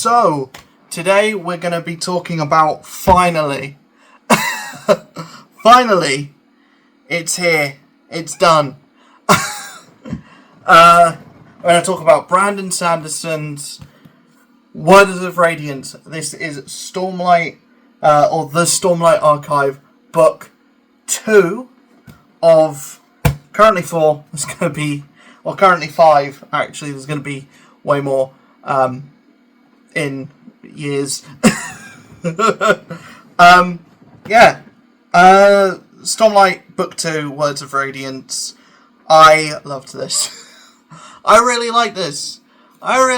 So, today we're going to be talking about finally, finally, it's here, it's done. We're going to talk about Brandon Sanderson's Words of Radiance. This is Stormlight, or the Stormlight Archive, book 2 of currently 4. There's going to be, well, currently 5. Actually, there's going to be way more in years. Stormlight book 2, Words of Radiance. I loved this. I really like this. I'll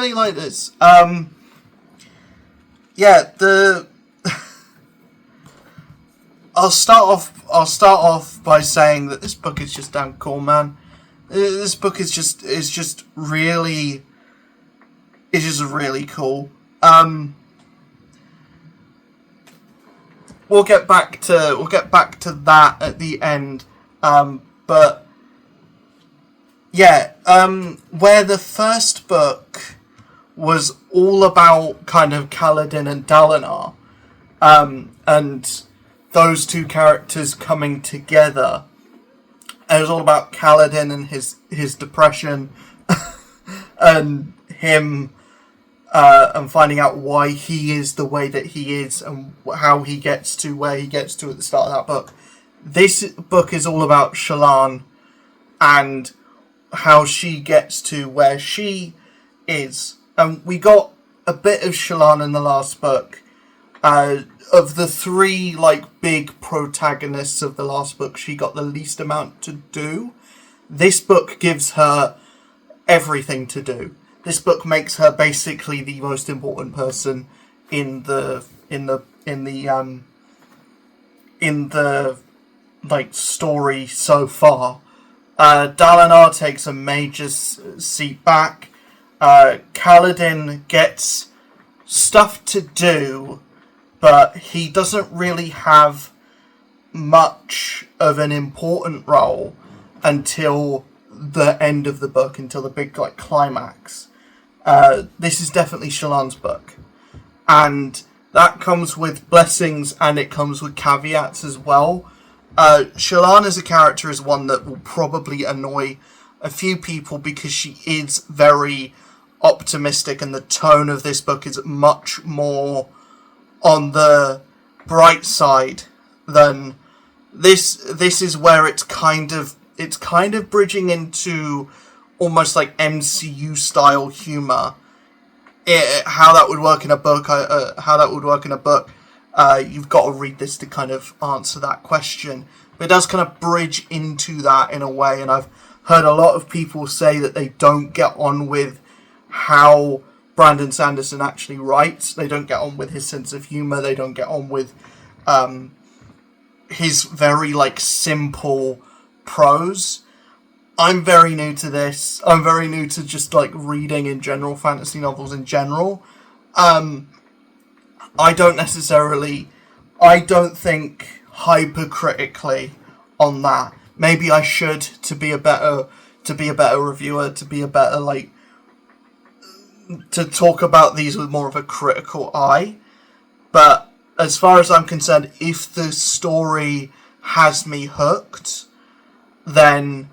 start off by saying that this book is just damn cool, man. This book is just really cool. We'll get back to that at the end. But yeah, where the first book was all about kind of Kaladin and Dalinar, and those two characters coming together. And it was all about Kaladin and his depression, and him, and finding out why he is the way that he is, and how he gets to where he gets to at the start of that book. This book is all about Shallan, and how she gets to where she is. And we got a bit of Shallan in the last book. Of the 3 big protagonists of the last book, she got the least amount to do. This book gives her everything to do. This book makes her basically the most important person in the story so far. Dalinar takes a major seat back. Kaladin gets stuff to do, but he doesn't really have much of an important role until the end of the book, until the big climax. This is definitely Shallan's book, and that comes with blessings and it comes with caveats as well. Shallan as a character is one that will probably annoy a few people because she is very optimistic, and the tone of this book is much more on the bright side than this. This is where it's kind of bridging into almost like MCU style humor. How that would work in a book. You've got to read this to kind of answer that question. But it does kind of bridge into that in a way, and I've heard a lot of people say that they don't get on with how Brandon Sanderson actually writes. They don't get on with his sense of humor. They don't get on with his very simple prose. I'm very new to this. I'm very new to just reading in general, fantasy novels in general. I don't think hypercritically on that. Maybe I should, to be a better reviewer, to be a better to talk about these with more of a critical eye. But as far as I'm concerned, if the story has me hooked, then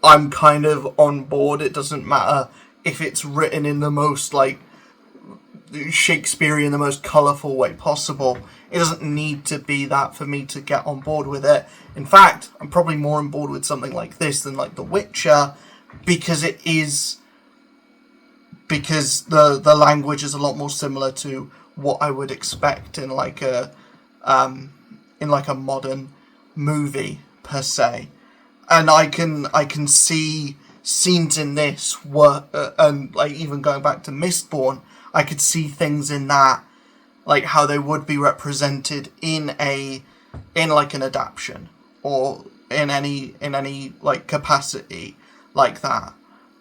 I'm kind of on board. It doesn't matter if it's written in the most Shakespearean, the most colourful way possible. It doesn't need to be that for me to get on board with it. In fact, I'm probably more on board with something like this than The Witcher, because the language is a lot more similar to what I would expect in a modern movie per se. And I can see scenes in this and even going back to Mistborn, I could see things in that, how they would be represented in an adaptation, or in any capacity like that,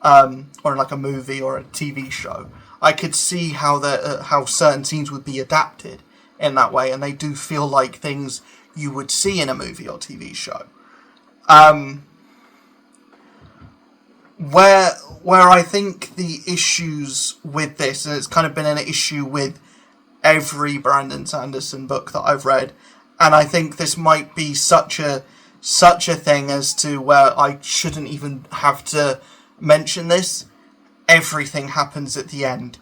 or in a movie or a TV show. I could see how certain scenes would be adapted in that way, and they do feel like things you would see in a movie or TV show. where I think the issues with this, and it's kind of been an issue with every Brandon Sanderson book that I've read, and I think this might be such a thing as to where I shouldn't even have to mention this. Everything happens at the end.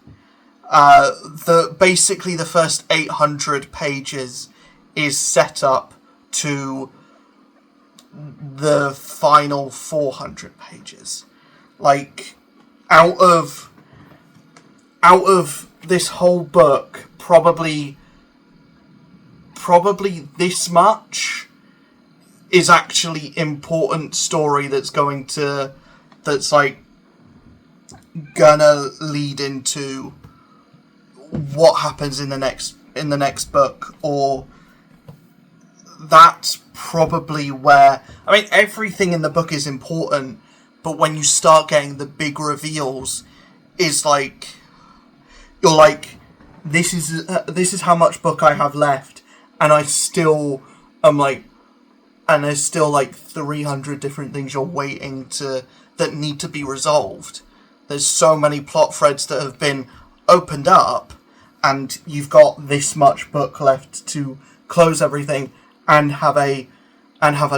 Basically the first 800 pages is set up to the final 400 pages. Like, out of this whole book, probably this much is actually important story that's like gonna lead into what happens in the next book, or that's probably where, I mean, everything in the book is important, but when you start getting the big reveals, is like, you're like, this is how much book I have left, and I still am like, and there's still like 300 different things you're waiting that need to be resolved. There's so many plot threads that have been opened up, and you've got this much book left to close everything and have a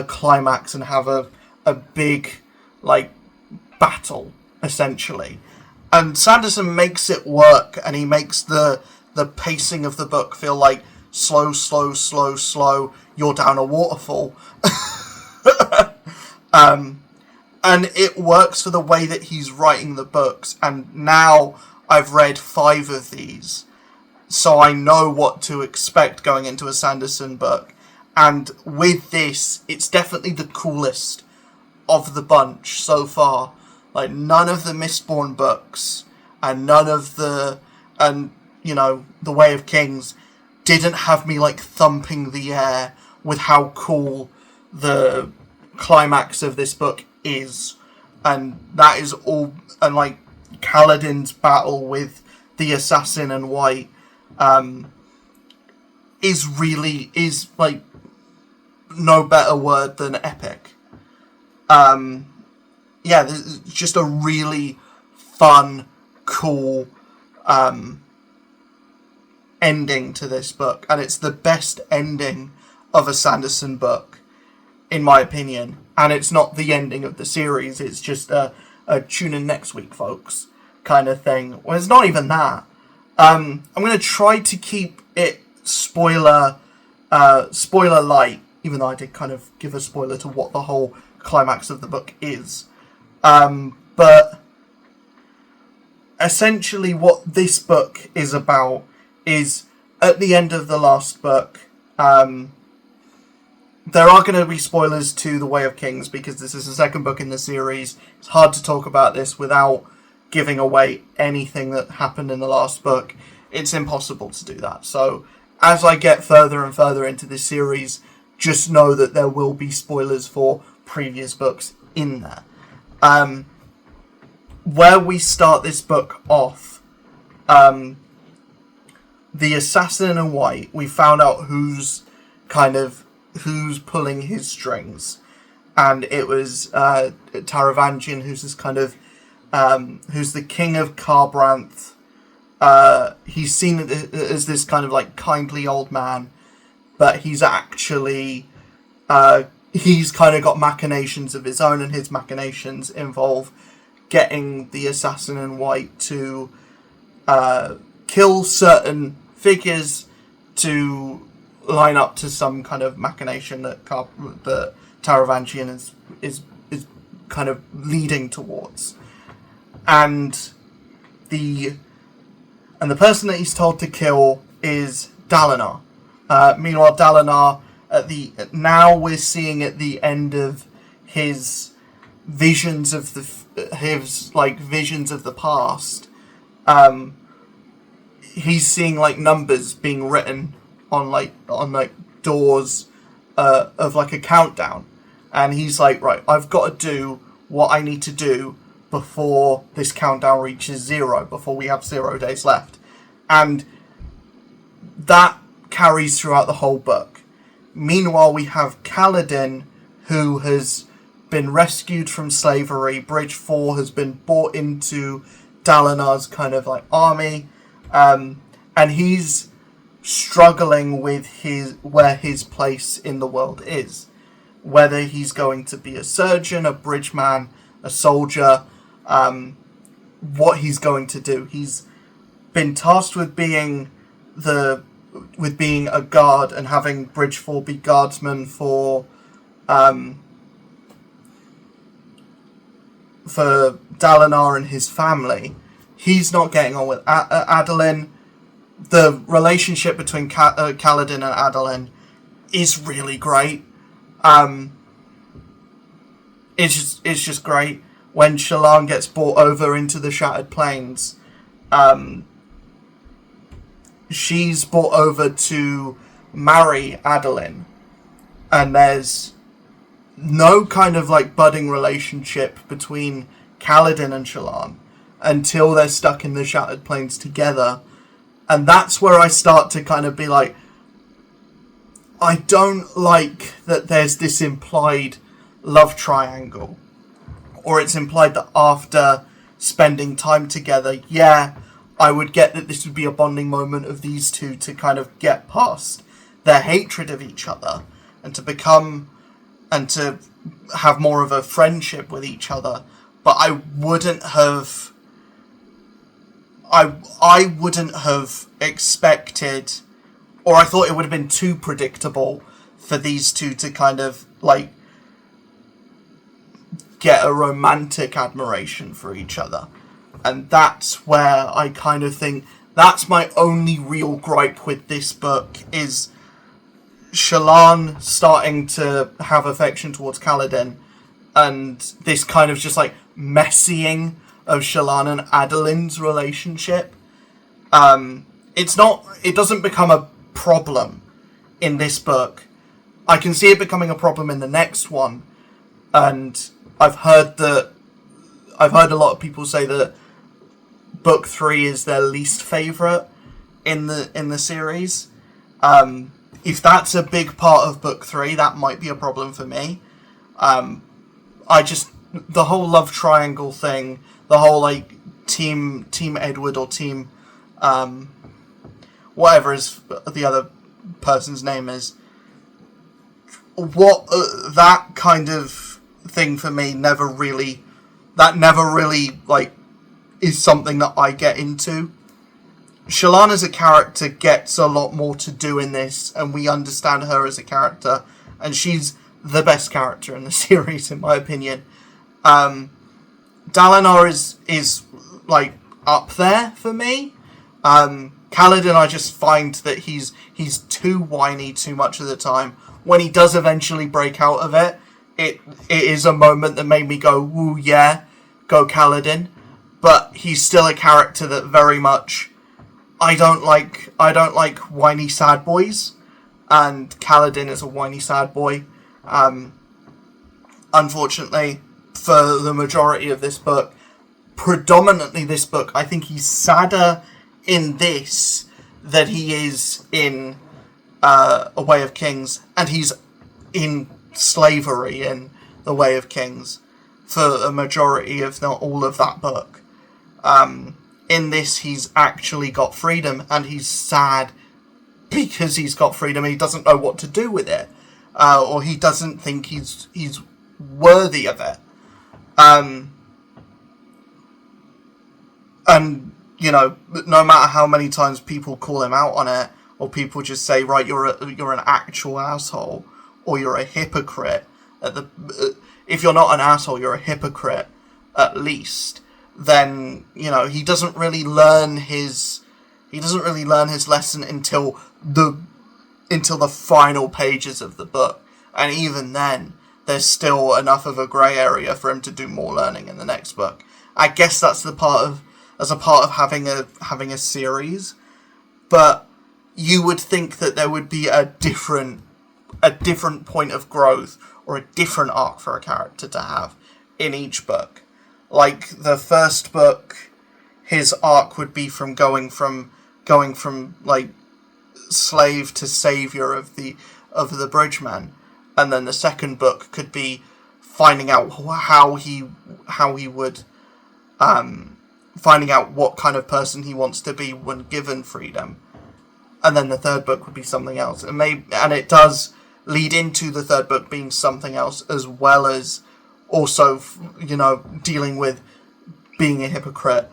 climax and have a big, like, battle, essentially. And Sanderson makes it work, and he makes the pacing of the book feel like slow, you're down a waterfall. And it works for the way that he's writing the books, and now I've read 5 of these, so I know what to expect going into a Sanderson book. And with this, it's definitely the coolest of the bunch so far. Like, none of the Mistborn books, and none of the Way of Kings didn't have me, like, thumping the air with how cool the climax of this book is. And that is all, and, like, Kaladin's battle with the assassin and White is like, no better word than epic. This is just a really fun, cool ending to this book, and it's the best ending of a Sanderson book, in my opinion. And it's not the ending of the series, it's just a tune in next week, folks, kind of thing. Well, it's not even that. I'm going to try to keep it spoiler light, even though I did kind of give a spoiler to what the whole climax of the book is. But essentially what this book is about is, at the end of the last book, there are going to be spoilers to The Way of Kings, because this is the second book in the series. It's hard to talk about this without giving away anything that happened in the last book. It's impossible to do that. So, as I get further and further into this series, just know that there will be spoilers for previous books in there. Where we start this book off, the assassin in White, we found out who's pulling his strings, and it was Taravangian, who's this kind of who's the king of Kharbranth. He's seen as this kind of like kindly old man, but he's actually he's kind of got machinations of his own, and his machinations involve getting the assassin in White to kill certain figures to line up to some kind of machination that Taravangian is kind of leading towards. And the person that he's told to kill is Dalinar. Meanwhile, Dalinar, now we're seeing at the end of his visions of visions of the past, he's seeing like numbers being written on doors of like a countdown, and he's like, right, I've got to do what I need to do before this countdown reaches 0, before we have 0 days left. And that carries throughout the whole book. Meanwhile, we have Kaladin, who has been rescued from slavery. Bridge 4 has been brought into Dalinar's kind of like army, and he's struggling with where his place in the world is. Whether he's going to be a surgeon, a bridgeman, a soldier, what he's going to do. He's been tasked with being a guard and having Bridge 4 be guardsman for Dalinar and his family. He's not getting on with Adolin. The relationship between Kaladin and Adolin is really great. It's just great. When Shallan gets brought over into the Shattered Plains, she's brought over to marry Adolin, and there's no kind of like budding relationship between Kaladin and Shallan until they're stuck in the Shattered Plains together. And that's where I start to kind of be like, I don't like that there's this implied love triangle. Or it's implied that after spending time together, yeah, I would get that this would be a bonding moment of these two to kind of get past their hatred of each other and to become and to have more of a friendship with each other. But I wouldn't have expected, or I thought it would have been too predictable for these two to kind of like get a romantic admiration for each other. And that's where I kind of think that's my only real gripe with this book, is Shallan starting to have affection towards Kaladin, and this kind of just like messying of Shallan and Adolin's relationship. It doesn't become a problem in this book. I can see it becoming a problem in the next one, and I've heard a lot of people say that book 3 is their least favourite in the series. If that's a big part of book 3, that might be a problem for me. The whole love triangle thing, the whole like team Edward or team whatever is the other person's name is, that kind of thing for me never really like is something that I get into. Shallan as a character gets a lot more to do in this, and we understand her as a character, and she's the best character in the series in my opinion. Dalinar is like up there for me. Kaladin, I just find that he's too whiny too much of the time. When he does eventually break out of it, it is a moment that made me go, "Woo, yeah, go Kaladin." But he's still a character that very much I don't like whiny sad boys, and Kaladin is a whiny sad boy. Unfortunately, for the majority of this book, predominantly this book, I think he's sadder in this than he is in A Way of Kings, and he's in slavery in The Way of Kings for a majority, if not all, of that book. In this, he's actually got freedom, and he's sad because he's got freedom and he doesn't know what to do with it, or he doesn't think he's worthy of it. And you know, no matter how many times people call him out on it, or people just say, right, you're an actual asshole, or you're a hypocrite. If you're not an asshole, you're a hypocrite, at least. Then, you know, he doesn't really learn his lesson until the final pages of the book. And even then, there's still enough of a grey area for him to do more learning in the next book. I guess that's a part of having a series. But you would think that there would be a different point of growth, or a different arc for a character to have in each book. Like the first book, his arc would be from going from like slave to savior of the bridgeman, and then the second book could be finding out how he would finding out what kind of person he wants to be when given freedom, and then the third book would be something else, and it does lead into the third book being something else, as well as also, dealing with being a hypocrite.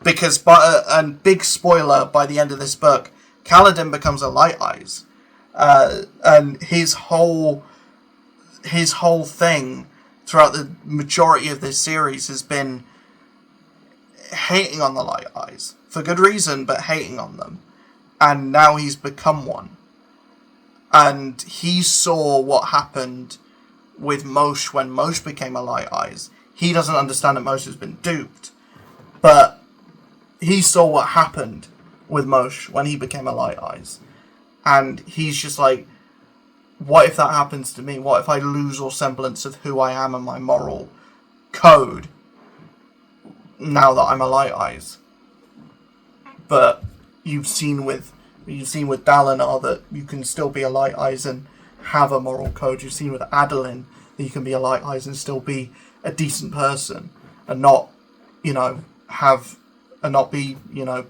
Because, and big spoiler, by the end of this book, Kaladin becomes a Light Eyes, and his whole thing throughout the majority of this series has been hating on the Light Eyes for good reason, but hating on them, and now he's become one. And he saw what happened with Moshe when Moshe became a Light Eyes. He doesn't understand that Moshe has been duped, but he saw what happened with Moshe when he became a Light Eyes. And he's just like, what if that happens to me? What if I lose all semblance of who I am and my moral code now that I'm a Light Eyes? But you've seen with Dalinar that you can still be a Light Eyes and have a moral code. You've seen with Adolin that you can be a Light Eyes and still be a decent person and not, not be,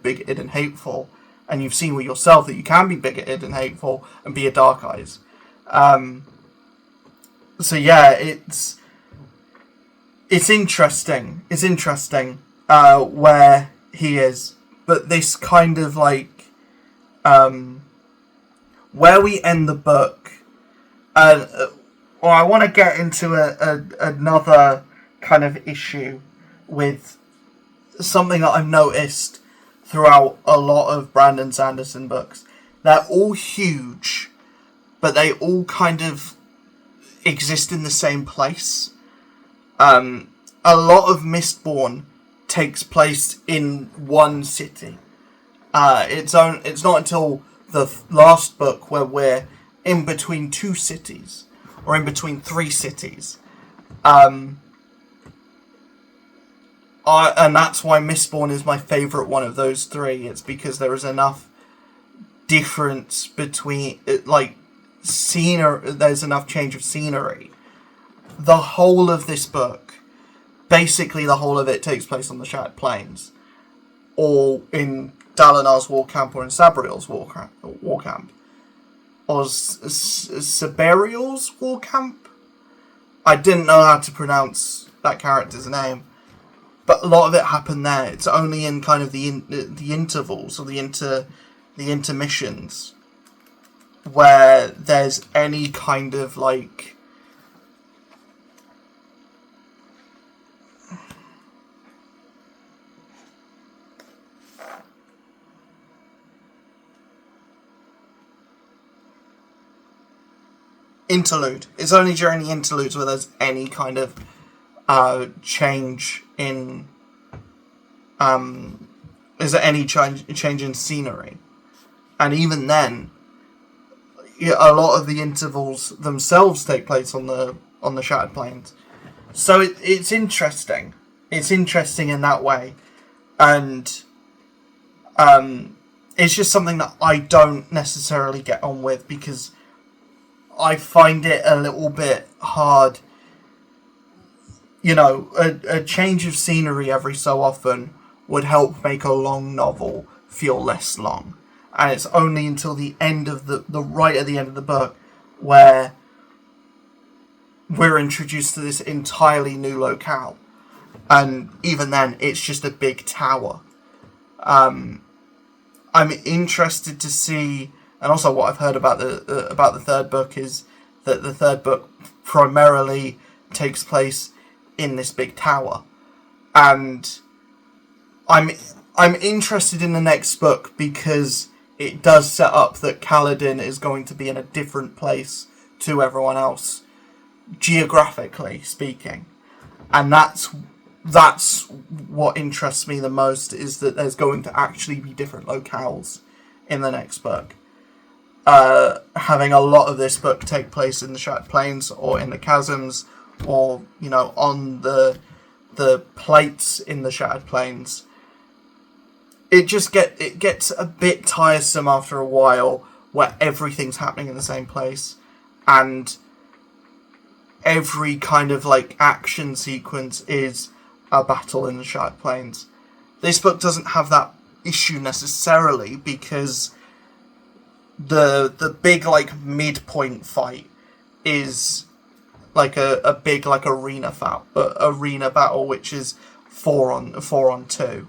bigoted and hateful. And you've seen with yourself that you can be bigoted and hateful and be a Dark Eyes. So yeah, it's interesting. It's interesting where he is, but this kind of like where we end the book. I want to get into another kind of issue with something that I've noticed throughout a lot of Brandon Sanderson books. They're all huge, but they all kind of exist in the same place. A lot of Mistborn takes place in one city. It's not until the last book where we're in between two cities, or in between three cities. And that's why Mistborn is my favourite one of those three. It's because there is enough difference between, there's enough change of scenery. The whole of this book, basically the whole of it, takes place on the Shattered Plains, or in Dalinar's war camp, or in Sabriel's war camp, or Saberiel's war camp. I didn't know how to pronounce that character's name, but a lot of it happened there. It's only in kind of the intervals, or the intermissions, where there's any kind of like interlude. It's only during the interludes where there's any kind of change in is there any change in scenery, and even then, a lot of the intervals themselves take place on the Shattered Plains. So it's interesting. It's interesting in that way, and it's just something that I don't necessarily get on with, because I find it a little bit hard. A change of scenery every so often would help make a long novel feel less long. And it's only until the end of the right at the end of the book where we're introduced to this entirely new locale. And even then, it's just a big tower. I'm interested to see, and also what I've heard about the third book is that the third book primarily takes place in this big tower, and I'm interested in the next book because it does set up that Kaladin is going to be in a different place to everyone else, geographically speaking, and that's what interests me the most, is that there's going to actually be different locales in the next book. Having a lot of this book take place in the Shattered Plains, or in the chasms, or on the plates in the Shattered Plains. It gets a bit tiresome after a while, where everything's happening in the same place, and every kind of like action sequence is a battle in the Shattered Plains. This book doesn't have that issue necessarily, because the big like midpoint fight is like a big like arena battle, which is 4-on-2,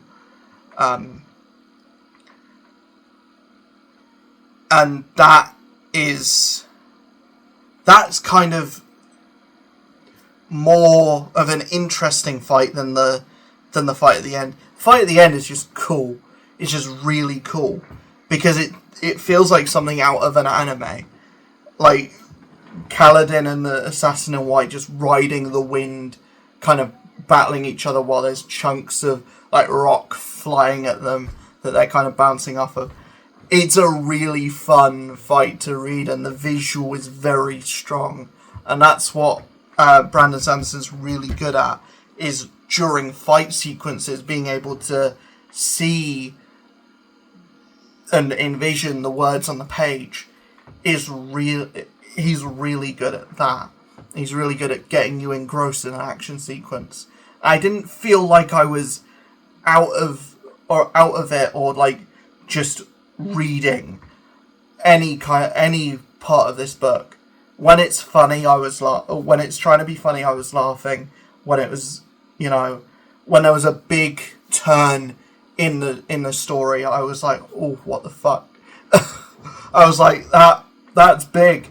and that's kind of more of an interesting fight than the fight at the end. The fight at the end is just cool. It's just really cool, because it feels like something out of an anime, like Kaladin and the Assassin in White just riding the wind, kind of battling each other while there's chunks of like rock flying at them that they're kind of bouncing off of. It's a really fun fight to read, and the visual is very strong, and that's what Brandon Sanderson's really good at, is during fight sequences being able to see and envision the words on the page. He's really good at that. He's really good at getting you engrossed in an action sequence. I didn't feel like I was out of it, or like just reading any part of this book. When it's funny, when it's trying to be funny, I was laughing. When it was, when there was a big turn in the story, I was like, oh, what the fuck? I was like, that's big.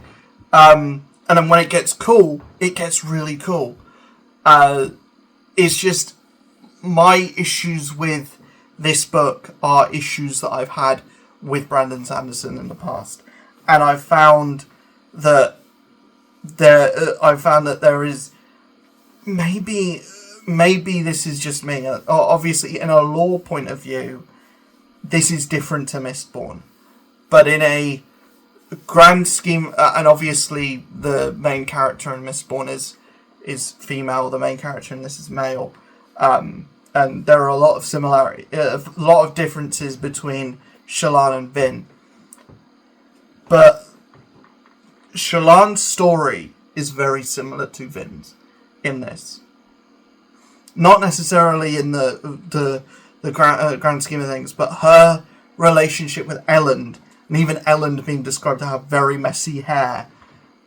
And then when it gets cool, it gets really cool. It's just, my issues with this book are issues that I've had with Brandon Sanderson in the past, and I've found that there is maybe this is just me. Obviously, in a lore point of view, this is different to Mistborn, but in a grand scheme, and obviously the main character in Mistborn is female. The main character in this is male, and there are a lot of a lot of differences between Shallan and Vin. But Shallan's story is very similar to Vin's in this. Not necessarily in the grand scheme of things, but her relationship with Elend, and even Elend being described to have very messy hair,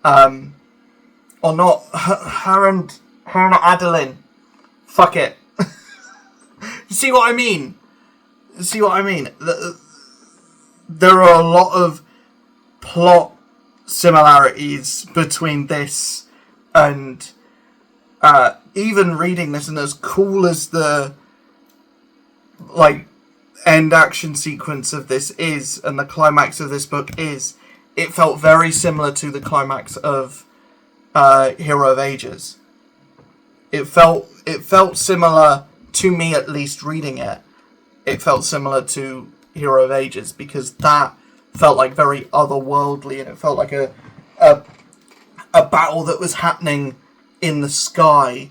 or not, her and Adeline. Fuck it. You see what I mean? There are a lot of plot similarities between this and even reading this, and as cool as the like end action sequence of this is, and the climax of this book is, it felt very similar to the climax of Hero of Ages. It felt similar to me, at least reading it. It felt similar to Hero of Ages, because that felt like very otherworldly, and it felt like a battle that was happening in the sky,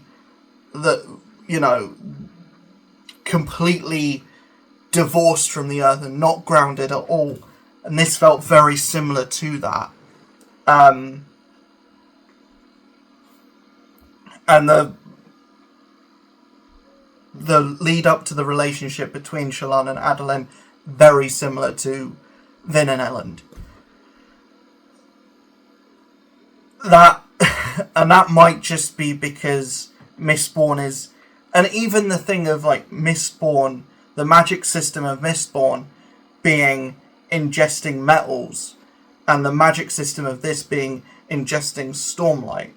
that, completely divorced from the earth and not grounded at all. And this felt very similar to that. And the lead up to the relationship between Shallan and Adeline, very similar to Vin and Elend. And that might just be because Mistborn is, and even the thing of like Mistborn, the magic system of Mistborn being ingesting metals, and the magic system of this being ingesting Stormlight.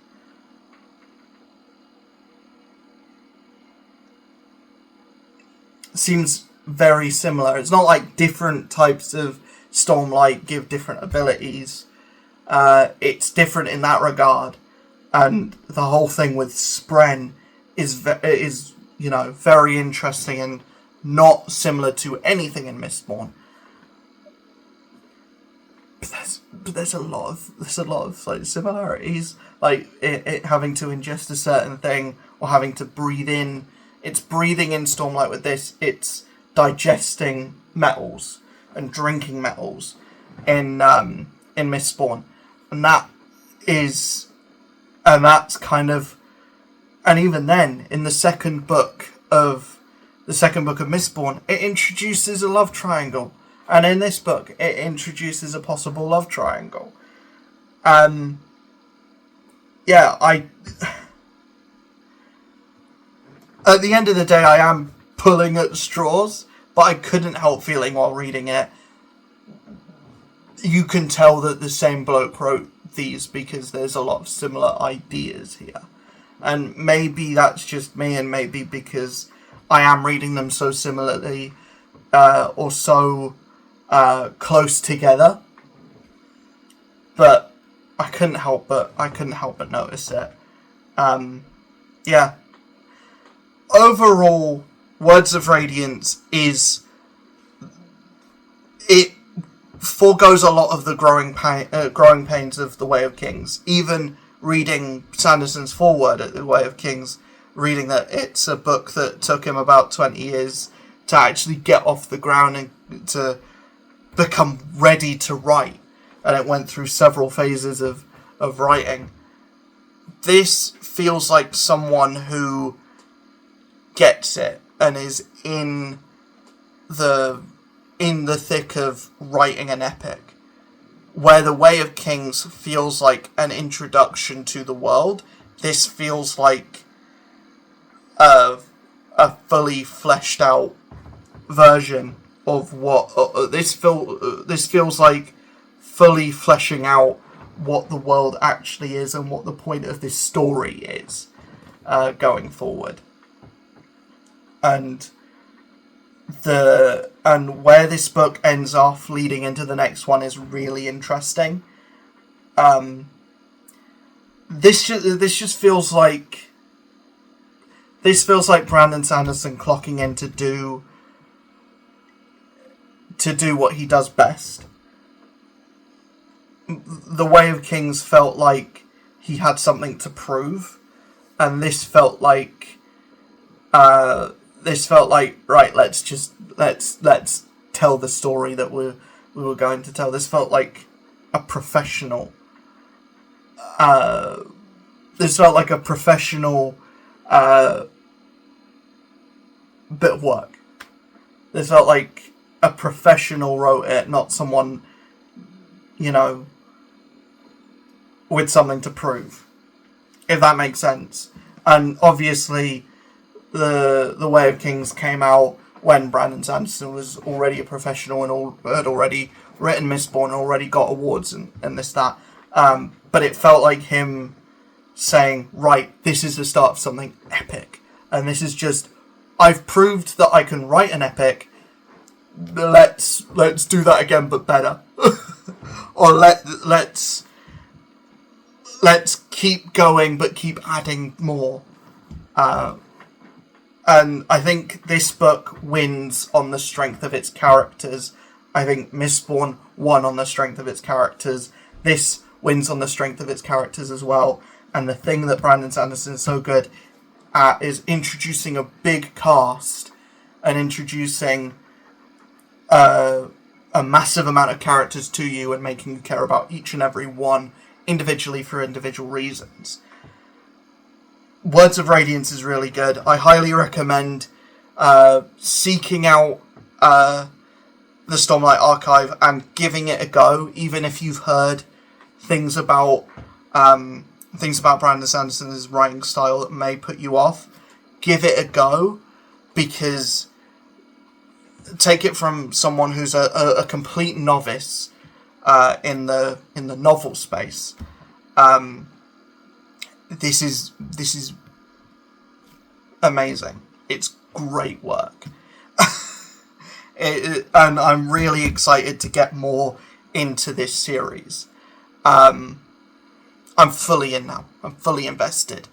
Seems very similar. It's not like different types of Stormlight give different abilities. It's different in that regard, and the whole thing with Spren is very interesting and not similar to anything in Mistborn. But there's a lot of like similarities, like it having to ingest a certain thing or having to breathe in. It's breathing in Stormlight with this. It's digesting metals and drinking metals in Mistborn, and that is And that's kind of, and even then, in the second book of Mistborn, it introduces a love triangle, and in this book, it introduces a possible love triangle. Yeah, at the end of the day, I am pulling at straws, but I couldn't help feeling while reading it, you can tell that the same bloke wrote these because there's a lot of similar ideas here. And maybe that's just me, and maybe because I am reading them so similarly, or so close together. But I couldn't help but notice it. Yeah. Overall, Words of Radiance it foregoes a lot of the growing pains of The Way of Kings. Even reading Sanderson's foreword at The Way of Kings, reading that it's a book that took him about 20 years to actually get off the ground and to become ready to write. And it went through several phases of writing. This feels like someone who gets it and is in the thick of writing an epic. Where The Way of Kings feels like an introduction to the world, this feels like a fully fleshed out version of what this feels like, fully fleshing out what the world actually is and what the point of this story is going forward. And where this book ends off leading into the next one is really interesting. This just feels like Brandon Sanderson clocking in to do what he does best. The Way of Kings felt like he had something to prove, and this felt like right, let's tell the story that we were going to tell. This felt like a professional bit of work. This felt like a professional wrote it, not someone, with something to prove, if that makes sense. And obviously the Way of Kings came out when Brandon Sanderson was already a professional and had already written Mistborn and already got awards and this, that. But it felt like him saying, right, this is the start of something epic. And this is just, I've proved that I can write an epic. Let's do that again, but better. Or let's keep going, but keep adding more. And I think this book wins on the strength of its characters. I think Mistborn won on the strength of its characters. This wins on the strength of its characters as well. And the thing that Brandon Sanderson is so good at is introducing a big cast and introducing a massive amount of characters to you and making you care about each and every one individually for individual reasons. Words of Radiance is really good. I highly recommend seeking out the Stormlight archive and giving it a go, even if you've heard things about Brandon Sanderson's writing style that may put you off. Give it a go, because take it from someone who's a complete novice in the novel space. This is amazing. It's great work. And I'm really excited to get more into this series. I'm fully in now. I'm fully invested.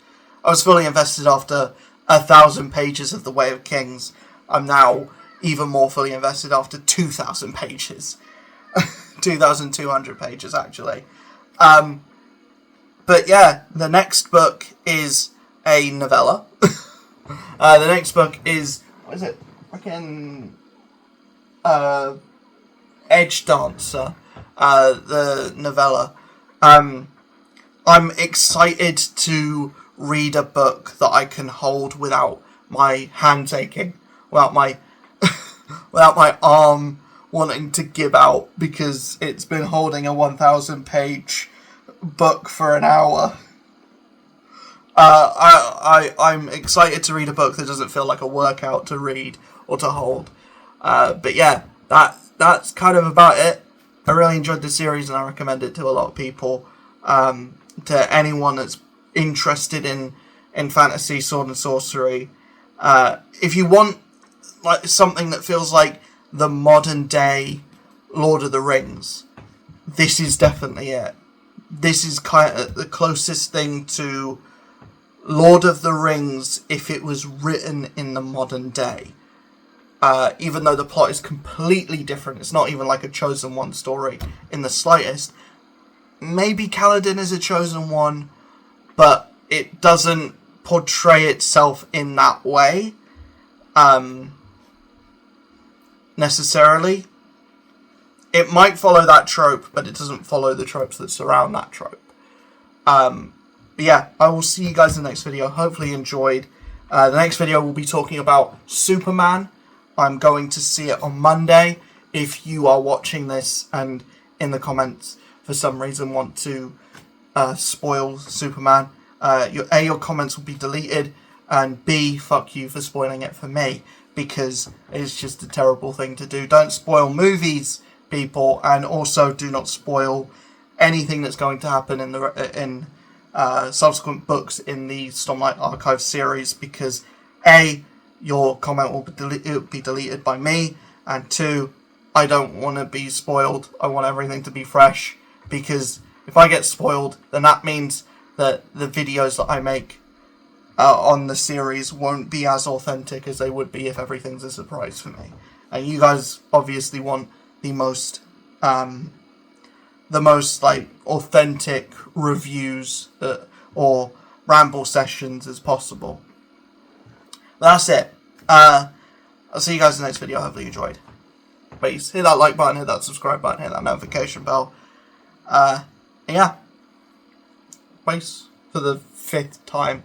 I was fully invested after 1,000 pages of The Way of Kings. I'm now even more fully invested after 2,000 pages. 2,200 pages, actually. But yeah, the next book is a novella. The next book is, what is it? Freaking Edge Dancer. The novella. I'm excited to read a book that I can hold without my hand aching, without my without my arm wanting to give out because it's been holding a 1,000-page book for an hour. I'm excited to read a book that doesn't feel like a workout to read or to hold. But yeah, that's kind of about it. I really enjoyed the series and I recommend it to a lot of people. To anyone that's interested in fantasy, sword and sorcery. If you want like something that feels like the modern day Lord of the Rings, this is definitely it. This is kind of the closest thing to Lord of the Rings if it was written in the modern day. Even though the plot is completely different, it's not even like a chosen one story in the slightest. Maybe Kaladin is a chosen one, but it doesn't portray itself in that way, necessarily. It might follow that trope, but it doesn't follow the tropes that surround that trope. Yeah, I will see you guys in the next video. Hopefully you enjoyed. The next video we'll be talking about Superman. I'm going to see it on Monday. If you are watching this and in the comments for some reason want to spoil Superman, your comments will be deleted, and B, fuck you for spoiling it for me, because it's just a terrible thing to do. Don't spoil movies, people, and also do not spoil anything that's going to happen in subsequent books in the Stormlight Archive series, because A, your comment will be deleted by me, and 2, I don't want to be spoiled. I want everything to be fresh, because if I get spoiled, then that means that the videos that I make on the series won't be as authentic as they would be if everything's a surprise for me. And you guys obviously want the most like authentic reviews or ramble sessions as possible. That's it. I'll see you guys in the next video. Hopefully you enjoyed. Please hit that like button, hit that subscribe button, hit that notification bell. Yeah. Thanks for the 5th time.